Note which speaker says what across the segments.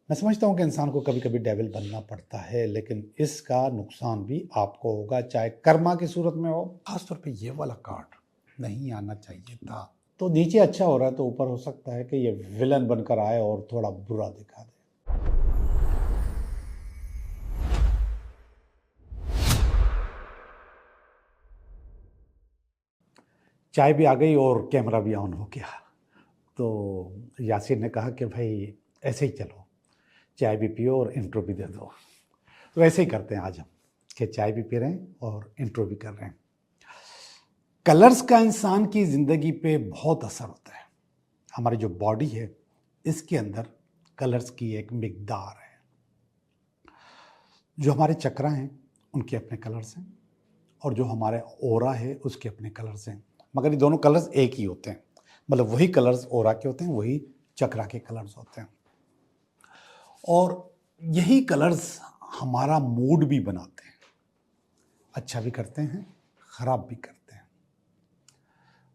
Speaker 1: मैं समझता हूँ कि इंसान को कभी कभी डेविल बनना पड़ता है, लेकिन इसका नुकसान भी आपको होगा, चाहे कर्मा की सूरत में हो। खासतौर पे ये वाला कार्ड नहीं आना चाहिए था। तो नीचे अच्छा हो रहा है तो ऊपर हो सकता है कि ये विलन बनकर आए और थोड़ा बुरा दिखा दे। चाय भी आ गई और कैमरा भी ऑन हो गया। तो यासिर ने कहा कि भाई ऐसे ही चलो, चाय भी पियो और इंट्रो भी दे दो। तो ऐसे ही करते हैं आज हम, कि चाय भी पी रहे हैं और इंट्रो भी कर रहे हैं। कलर्स का इंसान की ज़िंदगी पे बहुत असर होता है। हमारी जो बॉडी है, इसके अंदर कलर्स की एक मिकदार है। जो हमारे चक्रा हैं उनके अपने कलर्स हैं, और जो हमारे ओरा है उसके अपने कलर्स हैं। मगर ये दोनों कलर्स एक ही होते हैं, मतलब वही कलर्स ओरा के होते हैं, वही चक्रा के कलर्स होते हैं। और यही कलर्स हमारा मूड भी बनाते हैं, अच्छा भी करते हैं, ख़राब भी करते हैं।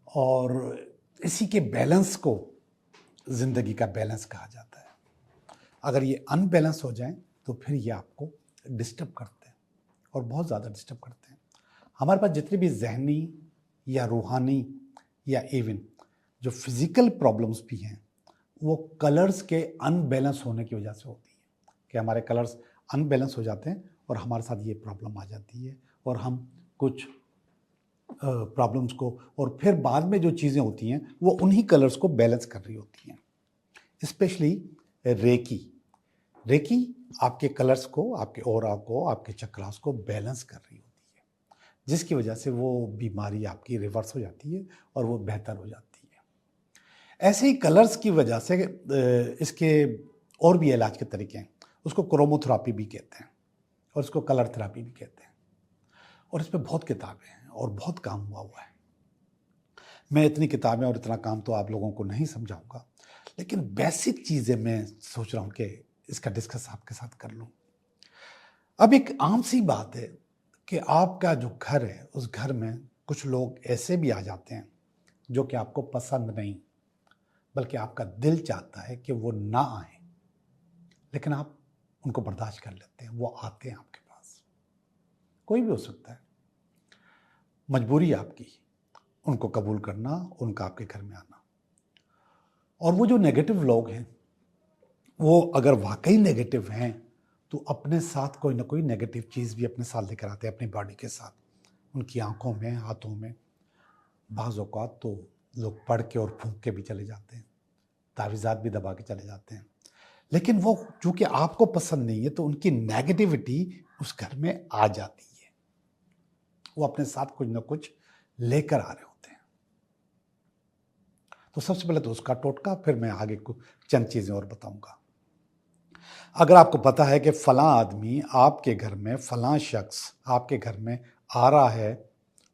Speaker 1: और इसी के बैलेंस को ज़िंदगी का बैलेंस कहा जाता है। अगर ये अनबैलेंस हो जाए तो फिर ये आपको डिस्टर्ब करते हैं, और बहुत ज़्यादा डिस्टर्ब करते हैं। हमारे पास जितनी भी जहनी या रूहानी या इवन जो फिज़िकल प्रॉब्लम्स भी हैं, वो कलर्स के अनबैलेंस होने की वजह से होती है। कि हमारे कलर्स अनबैलेंस हो जाते हैं और हमारे साथ ये प्रॉब्लम आ जाती है, और हम कुछ प्रॉब्लम्स को, और फिर बाद में जो चीज़ें होती हैं वो उन्हीं कलर्स को बैलेंस कर रही होती हैं। स्पेशली रेकी रेकी आपके कलर्स को, आपके ऑरा को, आपके चक्रास को बैलेंस कर रही होती है, जिसकी वजह से वो बीमारी आपकी रिवर्स हो जाती है और वो बेहतर हो जाती है। ऐसे ही कलर्स की वजह से इसके और भी इलाज के तरीके हैं। उसको क्रोमोथेरापी भी कहते हैं और उसको कलर थेरापी भी कहते हैं, और इस पर बहुत किताबें हैं और बहुत काम हुआ है। मैं इतनी किताबें और इतना काम तो आप लोगों को नहीं समझाऊंगा, लेकिन बेसिक चीज़ें मैं सोच रहा हूँ कि इसका डिस्कस आपके साथ कर लूँ। अब एक आम सी बात है कि आपका जो घर है, उस घर में कुछ लोग ऐसे भी आ जाते हैं जो कि आपको पसंद नहीं, बल्कि आपका दिल चाहता है कि वो ना आए, लेकिन आप उनको बर्दाश्त कर लेते हैं। वो आते हैं आपके पास, कोई भी हो सकता है, मजबूरी है आपकी उनको कबूल करना, उनका आपके घर में आना। और वो जो नेगेटिव लोग हैं, वो अगर वाकई नेगेटिव हैं तो अपने साथ कोई ना कोई नेगेटिव चीज़ भी अपने साथ लेकर आते हैं, अपनी बॉडी के साथ, उनकी आंखों में, हाथों में। बाज़ औक़ात तो लोग पढ़ के और फूंक के भी चले जाते हैं, तावीज़ात भी दबा के चले जाते हैं। लेकिन वो चूँकि आपको पसंद नहीं है तो उनकी नेगेटिविटी उस घर में आ जाती है। वो अपने साथ कुछ ना कुछ लेकर आ रहे होते हैं। तो सबसे पहले तो उसका टोटका, फिर मैं आगे कुछ चंद चीज़ें और बताऊंगा। अगर आपको पता है कि फलां आदमी आपके घर में, फलां शख्स आपके घर में आ रहा है,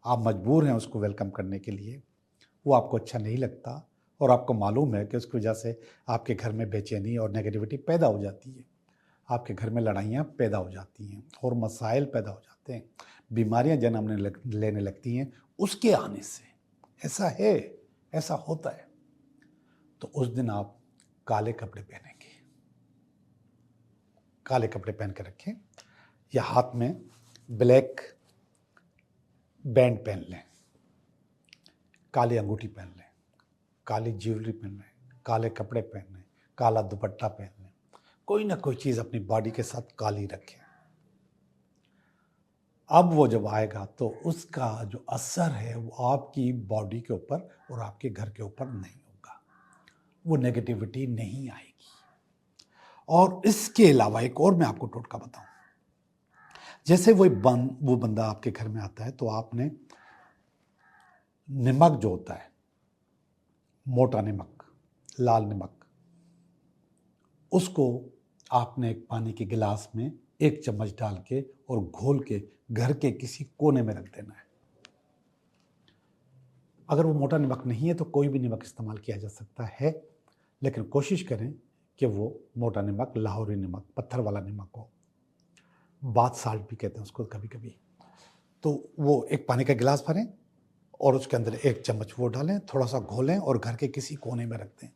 Speaker 1: आप मजबूर हैं उसको वेलकम करने के लिए, वो आपको अच्छा नहीं लगता, और आपको मालूम है कि उसकी वजह से आपके घर में बेचैनी और नेगेटिविटी पैदा हो जाती है, आपके घर में लड़ाइयाँ पैदा हो जाती हैं और मसाइल पैदा हो जाते हैं, बीमारियाँ जन्म लेने लगती हैं उसके आने से। ऐसा है, ऐसा होता है। तो उस दिन आप काले कपड़े पहनेंगे, काले कपड़े पहन के रखें, या हाथ में ब्लैक बैंड पहन लें, काली अंगूठी पहन लें, काली ज्वेलरी पहन लें, काले कपड़े पहन लें, काला दुपट्टा पहन लें, कोई ना कोई चीज़ अपनी बॉडी के साथ काली रखें। अब वो जब आएगा तो उसका जो असर है वो आपकी बॉडी के ऊपर और आपके घर के ऊपर नहीं होगा, वो नेगेटिविटी नहीं आएगी। और इसके अलावा एक और मैं आपको टोटका बताऊं। जैसे वो बंदा आपके घर में आता है तो आपने नमक जो होता है, मोटा नमक, लाल नमक, उसको आपने एक पानी के गिलास में 1 चम्मच डाल के और घोल के घर के किसी कोने में रख देना है। अगर वो मोटा नमक नहीं है तो कोई भी नमक इस्तेमाल किया जा सकता है, लेकिन कोशिश करें कि वो मोटा नमक, लाहौरी नमक, पत्थर वाला नमक हो। बाथ साल्ट भी कहते हैं उसको कभी कभी। तो वो एक पानी का गिलास भरें और उसके अंदर 1 चम्मच वो डालें, थोड़ा सा घोलें और घर के किसी कोने में रख दें।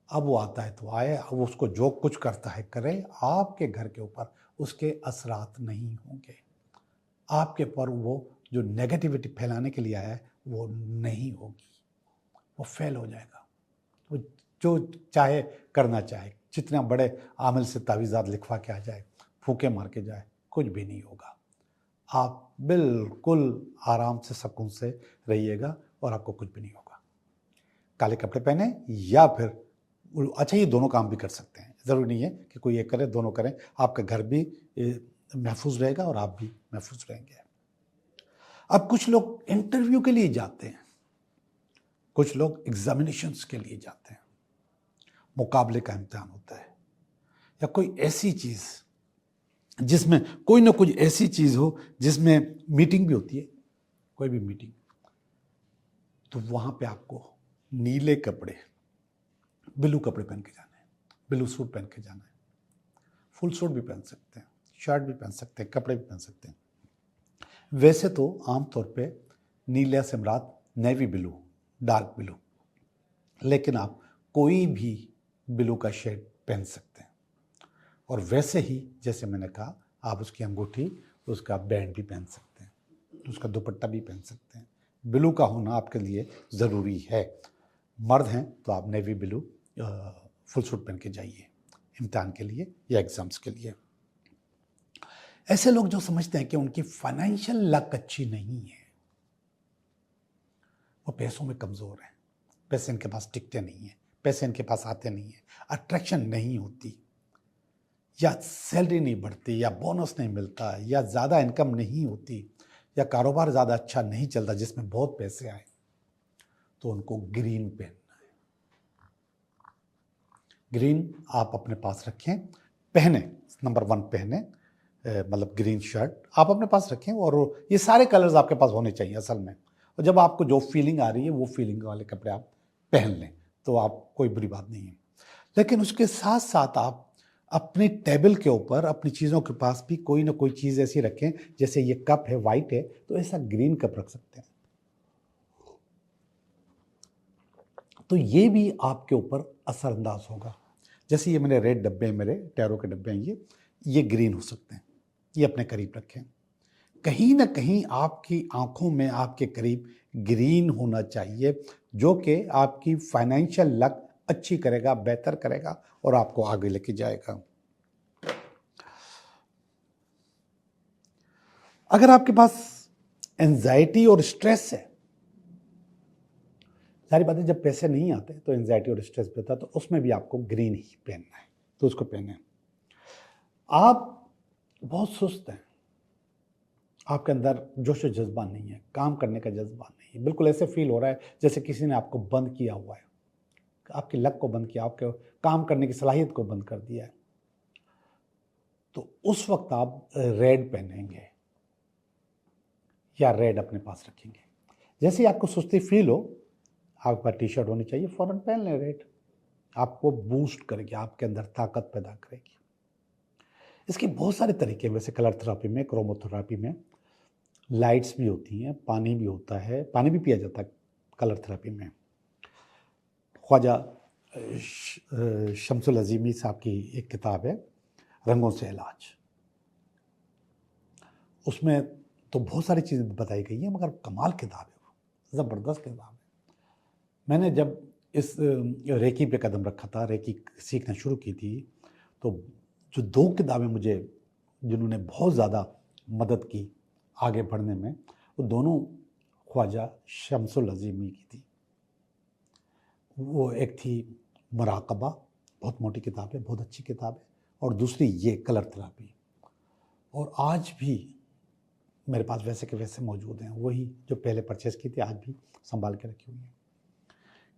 Speaker 1: अब वो आता है तो आए, अब उसको जो कुछ करता है करे, आपके घर के ऊपर उसके असरात नहीं होंगे। आपके पर वो जो नेगेटिविटी फैलाने के लिए आया है वो नहीं होगी, वो फेल हो जाएगा। वो जो चाहे करना चाहे, जितना बड़े आमिल से तावीज़ात लिखवा के आ जाए, फूके मार के जाए, कुछ भी नहीं होगा। आप बिल्कुल आराम से सुकून से रहिएगा और आपको कुछ भी नहीं होगा। काले कपड़े पहने या फिर अच्छा, ये दोनों काम भी कर सकते हैं, ज़रूरी नहीं है कि कोई एक करे, दोनों करें। आपका घर भी महफूज रहेगा और आप भी महफूज रहेंगे। अब कुछ लोग इंटरव्यू के लिए जाते हैं, कुछ लोग एग्जामिनेशंस के लिए जाते हैं, मुकाबले का इम्तिहान होता है, या कोई ऐसी चीज़ जिसमें कोई ना कुछ ऐसी चीज़ हो जिसमें मीटिंग भी होती है, कोई भी मीटिंग, तो वहाँ पे आपको नीले कपड़े, ब्लू कपड़े पहन के जाना है, ब्लू सूट पहन के जाना है। फुल सूट भी पहन सकते हैं, शर्ट भी पहन सकते हैं, कपड़े भी पहन सकते हैं। वैसे तो आमतौर पे नीला से मुराद नेवी ब्लू, डार्क ब्लू, लेकिन आप कोई भी ब्लू का शेड पहन सकते हैं। और वैसे ही जैसे मैंने कहा, आप उसकी अंगूठी, उसका बैंड भी पहन सकते हैं, उसका दुपट्टा भी पहन सकते हैं। ब्लू का होना आपके लिए ज़रूरी है। मर्द हैं तो आप नेवी ब्लू फुल सूट पहन के जाइए इम्तिहान के लिए या एग्ज़ाम्स के लिए। ऐसे लोग जो समझते हैं कि उनकी फाइनेंशियल लक अच्छी नहीं है, वो पैसों में कमज़ोर हैं, पैसे इनके पास टिकते नहीं हैं, पैसे इनके पास आते नहीं हैं, अट्रैक्शन नहीं होती, या सैलरी नहीं बढ़ती, या बोनस नहीं मिलता, या ज़्यादा इनकम नहीं होती, या कारोबार ज़्यादा अच्छा नहीं चलता जिसमें बहुत पैसे आए, तो उनको ग्रीन पहनना है। ग्रीन आप अपने पास रखें, पहने, नंबर 1 पहने, मतलब ग्रीन शर्ट आप अपने पास रखें, और ये सारे कलर्स आपके पास होने चाहिए असल में। और जब आपको जो फीलिंग आ रही है वो फीलिंग वाले कपड़े आप पहन लें तो आप, कोई बुरी बात नहीं है। लेकिन उसके साथ साथ आप अपनी टेबल के ऊपर, अपनी चीज़ों के पास भी कोई ना कोई चीज़ ऐसी रखें, जैसे ये कप है, वाइट है, तो ऐसा ग्रीन कप रख सकते हैं, तो ये भी आपके ऊपर असरअंदाज होगा। जैसे ये मेरे रेड डब्बे हैं, मेरे टैरो के डब्बे हैं, ये ग्रीन हो सकते हैं, ये अपने करीब रखें। कहीं ना कहीं आपकी आंखों में आपके करीब ग्रीन होना चाहिए, जो कि आपकी फाइनेंशियल लक अच्छी करेगा, बेहतर करेगा और आपको आगे लेके जाएगा। अगर आपके पास एंजाइटी और स्ट्रेस है, सारी बातें, जब पैसे नहीं आते तो एंजाइटी और स्ट्रेस भी होता है, तो उसमें भी आपको ग्रीन ही पहनना है, तो उसको पहने। आप बहुत सुस्त हैं, आपके अंदर जोश व जज्बा नहीं है, काम करने का जज्बा नहीं है, बिल्कुल ऐसे फील हो रहा है जैसे किसी ने आपको बंद किया हुआ है, आपकी लक को बंद किया, आपके काम करने की सलाहियत को बंद कर दिया है, तो उस वक्त आप रेड पहनेंगे या रेड अपने पास रखेंगे। जैसे ही आपको सुस्ती फील हो, आपके पास टी शर्ट होनी चाहिए, फ़ौरन पहन लें रेड, आपको बूस्ट करेगी, आपके अंदर ताकत पैदा करेगी। इसके बहुत सारे तरीके हैं वैसे कलर थेरापी में, क्रोमोथेरापी में। लाइट्स भी होती हैं, पानी भी होता है, पानी भी पिया जाता है कलर थेरापी में। ख्वाजा शम्सुल अज़ीमी साहब की एक किताब है, रंगों से इलाज, उसमें तो बहुत सारी चीज़ें बताई गई हैं, मगर कमाल किताब है, ज़बरदस्त किताब है। मैंने जब इस रेकी पे कदम रखा था, रेकी सीखना शुरू की थी, तो जो 2 किताबें मुझे, जिन्होंने बहुत ज़्यादा मदद की आगे बढ़ने में, वो दोनों ख्वाजा शम्सुल अज़ीमी की थी। वो एक थी मुराक़बा, बहुत मोटी किताब है, बहुत अच्छी किताब है, और दूसरी ये कलर थेरापी, और आज भी मेरे पास वैसे के वैसे मौजूद हैं, वही जो पहले परचेज़ की थी आज भी संभाल के रखी हुई हैं।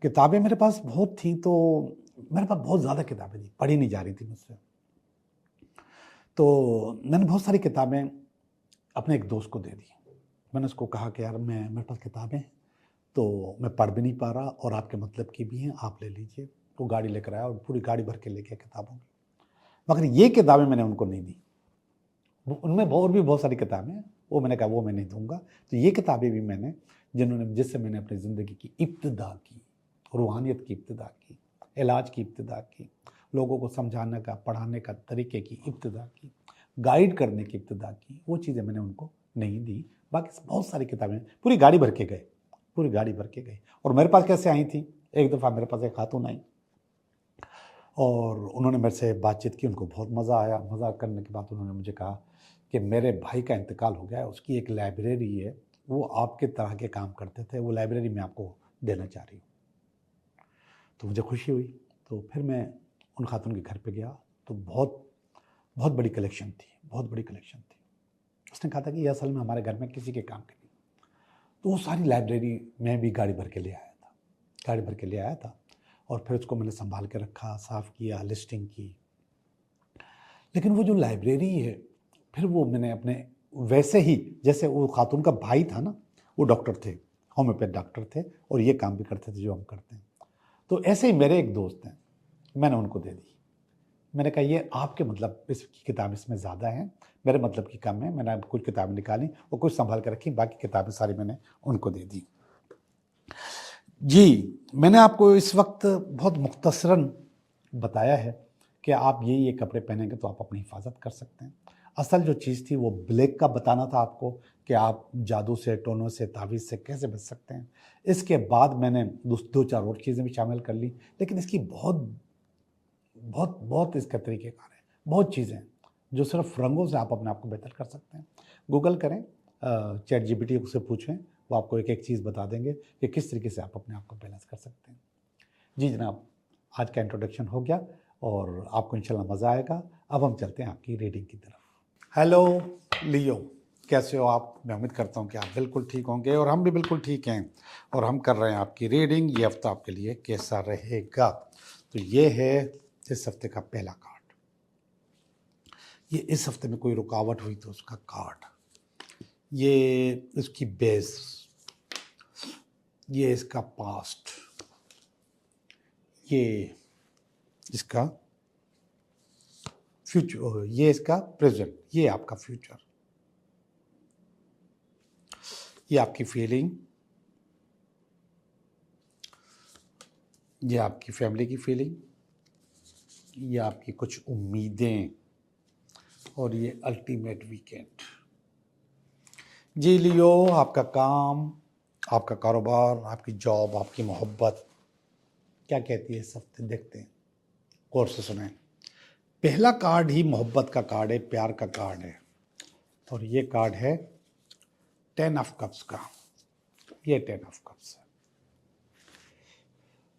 Speaker 1: किताबें मेरे पास बहुत थी, तो मेरे पास बहुत ज़्यादा किताबें थी, पढ़ी नहीं जा रही थी मुझसे, तो मैंने बहुत सारी किताबें अपने एक दोस्त को दे दी। मैंने उसको कहा कि यार मेरे पास किताबें हैं, तो मैं पढ़ भी नहीं पा रहा और आपके मतलब की भी हैं, आप ले लीजिए। वो गाड़ी लेकर आया और पूरी गाड़ी भर के ले गया किताबों की, मगर ये किताबें मैंने उनको नहीं दी। उनमें और भी बहुत सारी किताबें हैं, वो मैंने कहा वो मैं नहीं दूंगा। तो ये किताबें भी मैंने, जिससे मैंने अपनी ज़िंदगी की इब्तिदा की, रूहानियत की इब्तिदा की, इलाज की इब्तिदा की, लोगों को समझाने का, पढ़ाने का तरीके की इब्तिदा की, गाइड करने की इब्तिदा की, वो चीज़ें मैंने उनको नहीं दी। बाकी बहुत सारी किताबें पूरी गाड़ी भर के गए, पूरी गाड़ी भर के गए। और मेरे पास कैसे आई थी, एक दफ़ा मेरे पास एक खातून आई और उन्होंने मेरे से बातचीत की, उनको बहुत मज़ा आया। मज़ा करने के बाद उन्होंने मुझे कहा कि मेरे भाई का इंतकाल हो गया है, उसकी एक लाइब्रेरी है, वो आपके तरह के काम करते थे, वो लाइब्रेरी मैं आपको देना चाह रही हूँ। तो मुझे खुशी हुई। तो फिर मैं उन खातून के घर पे गया, तो बहुत बहुत बड़ी कलेक्शन थी, बहुत बड़ी कलेक्शन थी। उसने कहा था कि ये असल में हमारे घर में किसी के काम की नहीं। तो वो सारी लाइब्रेरी मैं भी गाड़ी भर के ले आया था, गाड़ी भर के ले आया था। और फिर उसको मैंने संभाल के रखा, साफ़ किया, लिस्टिंग की। लेकिन वो जो लाइब्रेरी है, फिर वो मैंने अपने वैसे ही, जैसे वो खातून का भाई था ना, वो डॉक्टर थे, होम्योपैथ डॉक्टर थे, और ये काम भी करते थे जो हम करते हैं। तो ऐसे ही मेरे एक दोस्त हैं, मैंने उनको दे दी। मैंने कहा ये आपके मतलब इसकी किताब इसमें ज़्यादा हैं, मेरे मतलब की कम है। मैंने कुछ किताबें निकाली और कुछ संभाल कर रखी, बाकी किताबें सारी मैंने उनको दे दी। जी, मैंने आपको इस वक्त बहुत मुख्तसरन बताया है कि आप ये कपड़े पहनेंगे तो आप अपनी हिफाजत कर सकते हैं। असल जो चीज़ थी वो ब्लैक का बताना था आपको कि आप जादू से, टोनों से, तावीज़ से कैसे बच सकते हैं। इसके बाद मैंने दो चार और चीज़ें भी शामिल कर ली, लेकिन इसकी बहुत बहुत बहुत इसका तरीक़ेकार है, बहुत चीज़ें हैं जो सिर्फ रंगों से आप अपने आप को बेहतर कर सकते हैं। गूगल करें, चैट जीपीटी से पूछें, वो आपको एक एक चीज़ बता देंगे कि किस तरीके से आप अपने आप को बैलेंस कर सकते हैं। जी जनाब, आज का इंट्रोडक्शन हो गया और आपको इंशाल्लाह मज़ा आएगा। अब हम चलते हैं आपकी रीडिंग की तरफ। हेलो लियो, कैसे हो आप? मैं उम्मीद करता हूँ कि आप बिल्कुल ठीक होंगे और हम भी बिल्कुल ठीक हैं, और हम कर रहे हैं आपकी रीडिंग। ये हफ्ता आपके लिए कैसा रहेगा? तो ये है इस हफ्ते का पहला कार्ड। ये इस हफ्ते में कोई रुकावट हुई तो उसका कार्ड, ये उसकी बेस, ये इसका पास्ट, ये इसका फ्यूचर, ये इसका प्रेजेंट, ये आपका फ्यूचर, ये आपकी फीलिंग, ये आपकी फैमिली की फीलिंग, ये आपकी कुछ उम्मीदें, और ये अल्टीमेट वीकेंड। जी लियो, आपका काम, आपका कारोबार, आपकी जॉब, आपकी मोहब्बत क्या कहती है इस हफ्ते, देखते हैं, गौर से सुनें। पहला कार्ड ही मोहब्बत का कार्ड है, प्यार का कार्ड है, और ये कार्ड है 10 ऑफ कप्स का। ये 10 ऑफ कप्स है,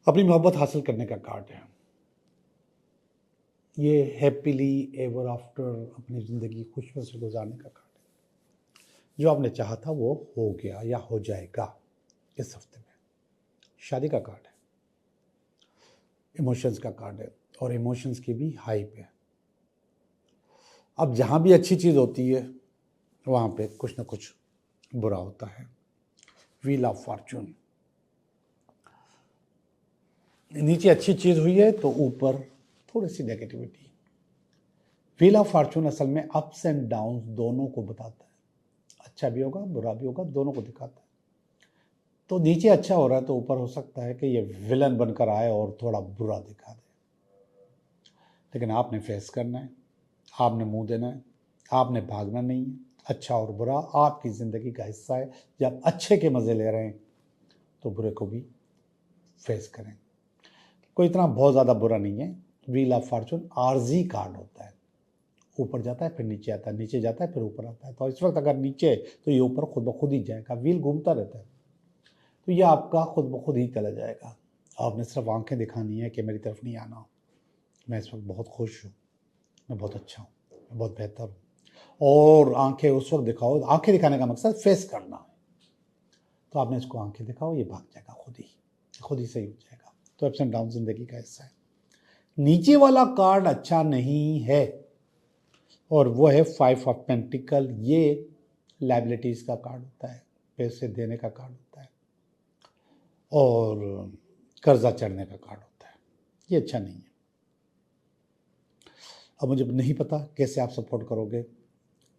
Speaker 1: अपनी मोहब्बत हासिल करने का कार्ड है। ये हैप्पीली एवर आफ्टर, अपनी ज़िंदगी खुशियों से गुजारने का कार्ड है। जो आपने चाहा था वो हो गया या हो जाएगा इस हफ्ते में। शादी का कार्ड है, इमोशंस का कार्ड है, और इमोशंस की भी हाइप है। अब जहाँ भी अच्छी चीज़ होती है वहाँ पे कुछ ना कुछ बुरा होता है। व्हील ऑफ फॉर्चून, नीचे अच्छी चीज़ हुई है तो ऊपर थोड़ी सी नेगेटिविटी। व्हील ऑफ फॉर्चून असल में अप्स एंड डाउन्स दोनों को बताता है, अच्छा भी होगा बुरा भी होगा, दोनों को दिखाता है। तो नीचे अच्छा हो रहा है तो ऊपर हो सकता है कि ये विलन बनकर आए और थोड़ा बुरा दिखा दे, लेकिन आपने फेस करना है, आपने मुंह देना है, आपने भागना नहीं है। अच्छा और बुरा आपकी ज़िंदगी का हिस्सा है। जब अच्छे के मज़े ले रहे हैं तो बुरे को भी फेस करें। कोई इतना बहुत ज़्यादा बुरा नहीं है। व्हील ऑफ फॉर्चून आर्जी कार्ड होता है, ऊपर जाता है फिर नीचे आता है, नीचे जाता है फिर ऊपर आता है। तो इस वक्त अगर नीचे तो ये ऊपर खुद ब खुद ही जाएगा, व्हील घूमता रहता है, तो ये आपका खुद ब खुद ही चला जाएगा। आपने सिर्फ आंखें दिखानी है कि मेरी तरफ नहीं आना, मैं इस वक्त बहुत खुश हूँ, मैं बहुत अच्छा हूँ, मैं बहुत बेहतर हूँ। और आंखें उस वक्त दिखाओ, आंखें दिखाने का मकसद फेस करना है। तो आपने इसको आंखें दिखाओ, ये भाग जाएगा खुद ही सही हो जाएगा। तो अप्स एंड डाउन जिंदगी का हिस्सा है। नीचे वाला कार्ड अच्छा नहीं है, और वो है 5 ऑफ पेंटिकल। ये लायबिलिटीज का कार्ड होता है, पैसे देने का कार्ड होता है, और कर्जा चढ़ने का कार्ड होता है। ये अच्छा नहीं है। अब मुझे नहीं पता कैसे आप सपोर्ट करोगे,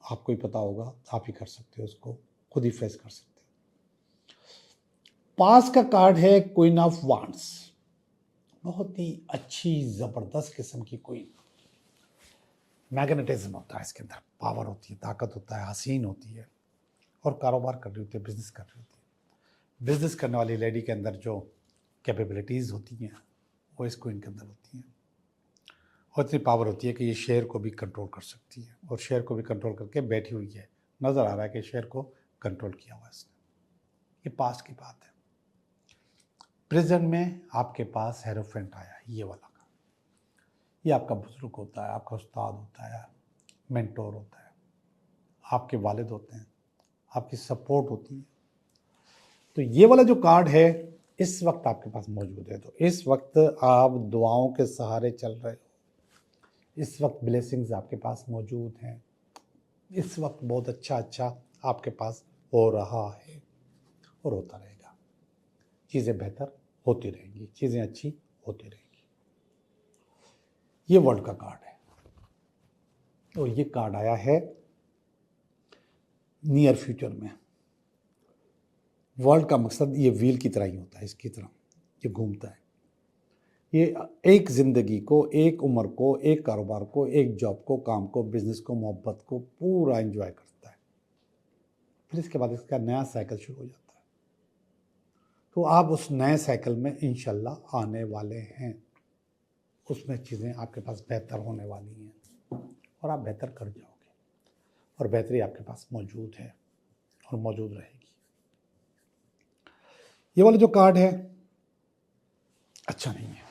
Speaker 1: आपको ही पता होगा, आप ही कर सकते हो, उसको खुद ही फेस कर सकते हो। पास का कार्ड है क्वीन ऑफ वांड्स। बहुत ही अच्छी ज़बरदस्त किस्म की कोई मैग्नेटिज्म होता है इसके अंदर, पावर होती है, ताकत होता है, हसीन होती है और कारोबार कर रही होती है, बिजनेस कर रही होती है। बिजनेस करने वाली लेडी के अंदर जो कैपेबिलिटीज़ होती हैं वो इस क्वीन के अंदर होती हैं और इतनी पावर होती है कि ये शेयर को भी कंट्रोल कर सकती है और शेयर को भी कंट्रोल करके बैठी हुई है। नज़र आ रहा है कि शेयर को कंट्रोल किया हुआ है इसने। ये पास्ट की बात है। प्रेजेंट में आपके पास हेरोफेंट आया है, ये वाला का। ये आपका बुजुर्ग होता है, आपका उस्ताद होता है, मेंटोर होता है, आपके वालिद होते हैं, आपकी सपोर्ट होती है। तो ये वाला जो कार्ड है इस वक्त आपके पास मौजूद है। तो इस वक्त आप दुआओं के सहारे चल रहे हो, इस वक्त ब्लेसिंग्स आपके पास मौजूद हैं, इस वक्त बहुत अच्छा आपके पास हो रहा है और होता रहेगा। चीज़ें बेहतर होती रहेंगी, चीज़ें अच्छी होती रहेंगी। ये वर्ल्ड का कार्ड है और ये कार्ड आया है नियर फ्यूचर में। वर्ल्ड का मकसद ये व्हील की तरह ही होता है, इसकी तरह ये घूमता है। ये एक ज़िंदगी को, एक उम्र को, एक कारोबार को, एक जॉब को, काम को, बिजनेस को, मोहब्बत को पूरा एंजॉय करता है। फिर इसके बाद इसका नया साइकिल शुरू हो जाता है। तो आप उस नए साइकिल में इंशाल्लाह आने वाले हैं। उसमें चीज़ें आपके पास बेहतर होने वाली हैं और आप बेहतर कर जाओगे और बेहतरी आपके पास मौजूद है और मौजूद रहेगी। ये वाला जो कार्ड है अच्छा नहीं है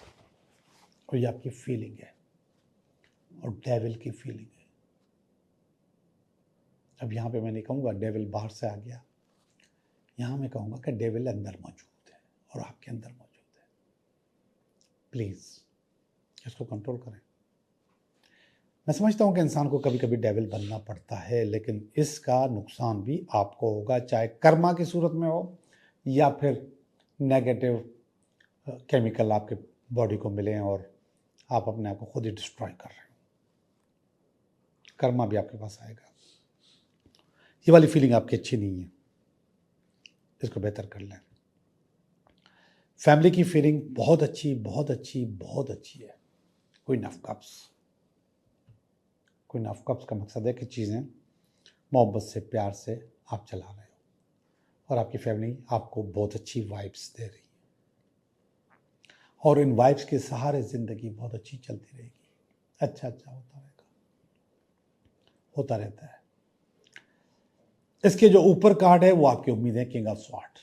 Speaker 1: और ये आपकी फीलिंग है और डेविल की फीलिंग है। अब यहाँ पे मैं नहीं कहूँगा डेविल बाहर से आ गया, यहाँ मैं कहूँगा कि डेविल अंदर मौजूद है और आपके अंदर मौजूद है। प्लीज़ इसको कंट्रोल करें। मैं समझता हूँ कि इंसान को कभी कभी डेविल बनना पड़ता है, लेकिन इसका नुकसान भी आपको होगा, चाहे कर्मा की सूरत में हो या फिर नेगेटिव केमिकल आपके बॉडी को मिले और आप अपने आप को खुद ही डिस्ट्रॉय कर रहे हो। कर्मा भी आपके पास आएगा। ये वाली फीलिंग आपकी अच्छी नहीं है, इसको बेहतर कर लें। फैमिली की फीलिंग बहुत अच्छी, बहुत अच्छी, बहुत अच्छी है। Queen of cups. Queen of cups का मकसद है कि चीज़ें मोहब्बत से, प्यार से आप चला रहे हो और आपकी फैमिली आपको बहुत अच्छी वाइब्स दे रही है और इन वाइब्स के सहारे ज़िंदगी बहुत अच्छी चलती रहेगी। अच्छा होता रहेगा, होता रहता है। इसके जो ऊपर कार्ड है वो आपकी उम्मीद है किंग ऑफ स्वॉर्ड।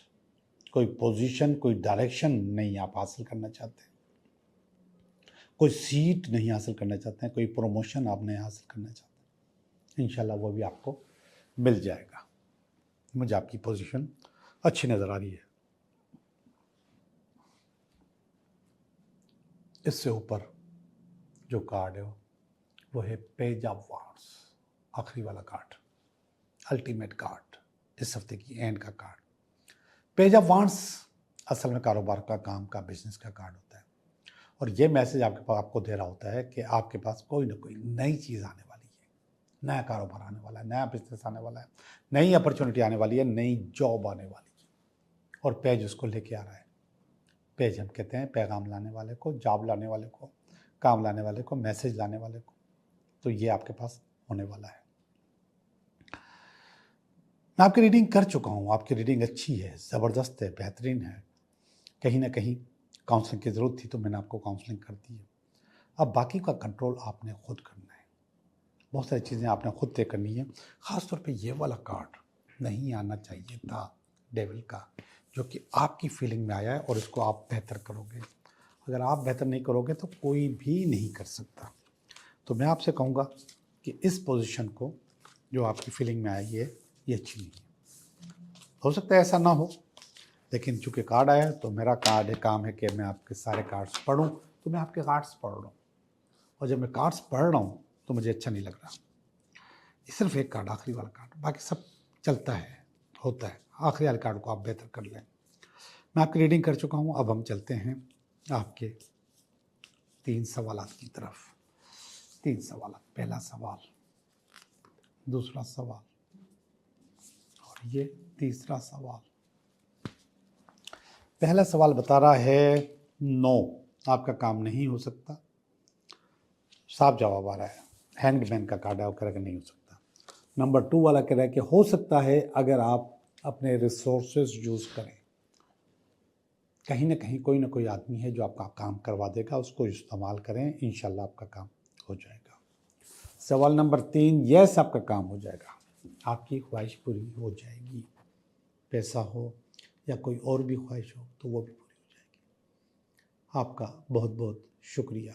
Speaker 1: कोई पोजीशन, कोई डायरेक्शन नहीं आप हासिल करना चाहते, कोई सीट नहीं हासिल करना चाहते हैं, कोई प्रमोशन आप नहीं हासिल करना चाहते, इंशाल्लाह वो भी आपको मिल जाएगा। मुझे आपकी पोजीशन अच्छी नज़र आ रही है। इससे ऊपर जो कार्ड है वो है पेज ऑफ वांड्स, आखिरी वाला कार्ड, अल्टीमेट कार्ड, इस हफ्ते की एंड का कार्ड। पेज ऑफ वांड्स असल में कारोबार का, काम का, बिजनेस का कार्ड होता है और ये मैसेज आपको दे रहा होता है कि आपके पास कोई ना कोई नई चीज़ आने वाली है, नया कारोबार आने वाला है, नया बिजनेस आने वाला है, नई अपॉर्चुनिटी आने वाली है, नई जॉब आने वाली है और पेज उसको लेके आ रहा है। पेज हम कहते हैं पैगाम लाने वाले को, जॉब लाने वाले को, काम लाने वाले को, मैसेज लाने वाले को। तो ये आपके पास होने वाला है। मैं आपकी रीडिंग कर चुका हूँ, आपकी रीडिंग अच्छी है, ज़बरदस्त है, बेहतरीन है। कहीं ना कहीं काउंसलिंग की ज़रूरत थी तो मैंने आपको काउंसलिंग कर दी है। अब बाकी का कंट्रोल आपने खुद करना है। बहुत सारी चीज़ें आपने खुद तय करनी है। ख़ासतौर पे ये वाला कार्ड नहीं आना चाहिए था डेविल का, जो कि आपकी फीलिंग में आया है और इसको आप बेहतर करोगे। अगर आप बेहतर नहीं करोगे तो कोई भी नहीं कर सकता। तो मैं आपसे कहूँगा कि इस पोजीशन को जो आपकी फीलिंग में आई है ये अच्छी नहीं है। हो सकता है ऐसा ना हो, लेकिन चूँकि कार्ड आया तो मेरा कार्ड है, काम है कि मैं आपके सारे कार्ड्स पढूं, तो मैं आपके कार्ड्स पढ़ रहा हूँ और जब मैं कार्ड्स पढ़ रहा हूँ तो मुझे अच्छा नहीं लग रहा। ये सिर्फ एक कार्ड, आखिरी वाला कार्ड, बाकी सब चलता है, होता है। आखिरी वाले कार्ड को आप बेहतर कर लें। मैं आपकी रीडिंग कर चुका हूँ। अब हम चलते हैं आपके 3 सवालात की तरफ। 3 सवाल। पहला सवाल, दूसरा सवाल और ये तीसरा सवाल। पहला सवाल बता रहा है नो, आपका काम नहीं हो सकता। साफ जवाब आ रहा है, हैंग्ड मैन का कार्ड आकर के नहीं हो सकता। नंबर 2 वाला कह रहा है कि हो सकता है अगर आप अपने रिसोर्सेज यूज़ करें, कहीं ना कहीं कोई ना कोई आदमी है जो आपका काम करवा देगा, उसको इस्तेमाल करें, इंशाल्लाह आपका काम हो जाएगा। सवाल नंबर 3, यस आपका काम हो जाएगा, आपकी ख्वाहिश पूरी हो जाएगी, पैसा हो या कोई और भी ख्वाहिश हो तो वो भी पूरी हो जाएगी। आपका बहुत बहुत शुक्रिया।